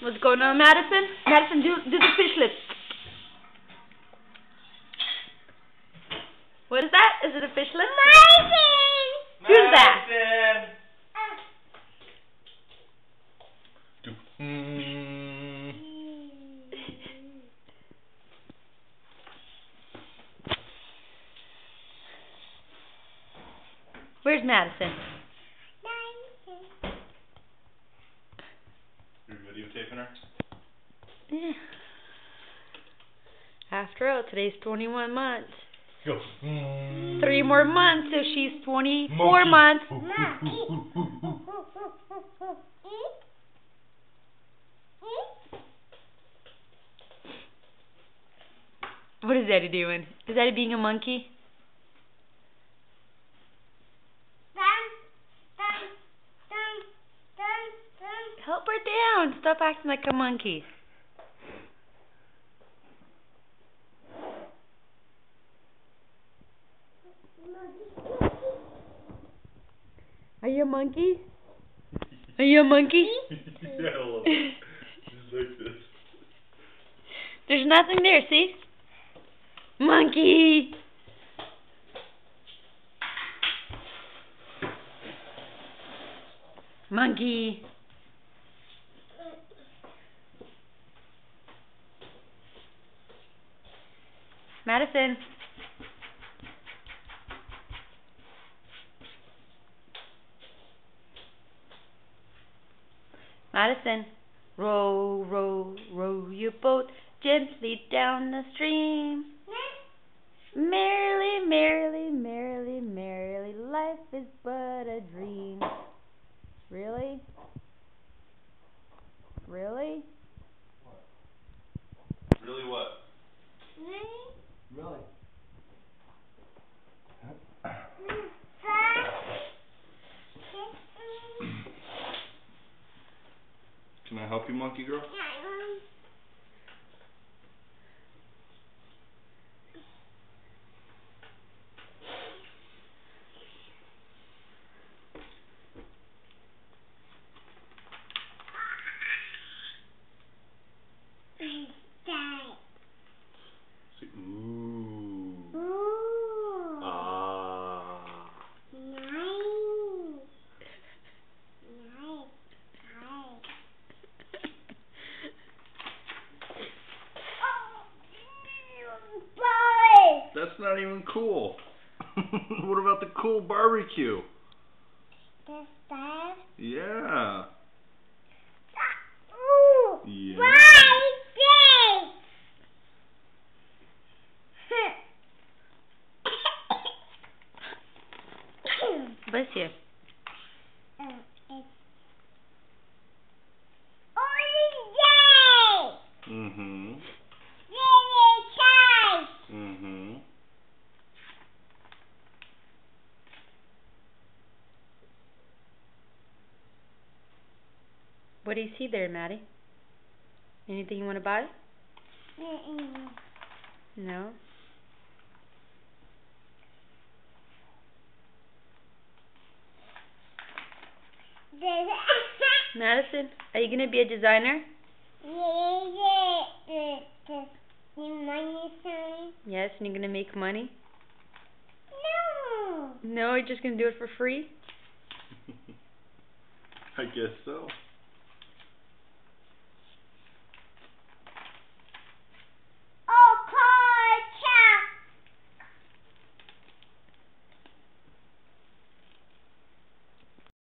What's going on, Madison? Madison, do the fish lips. What is that? Is it a fish lip? Madison! Who's that? Where's Madison? You're videotaping her? Yeah. After all, today's 21 months. Go. 3 more months, so she's 24 months. What is Daddy doing? Is Daddy being a monkey? Help her down. Stop acting like a monkey. Are you a monkey? Are you a monkey? Yeah, I love it. Just like this. There's nothing there, see? Monkey! Monkey! Madison! Madison! Row, row, row your boat gently down the stream. Merrily, merrily, merrily, merrily, life is but a dream. Really? Really? What? Really what? Really? Can I help you, monkey girl? Ooh. Ah. That's not even cool. What about the cool barbecue? This stuff? Yeah. Ooh! Yeah. Bless you. Mm-hmm. Mm-hmm. What do you see there, Maddie? Anything you want to buy? No? Madison, are you going to be a designer? Yes, and you're going to make money? No. No, you're just going to do it for free? I guess so.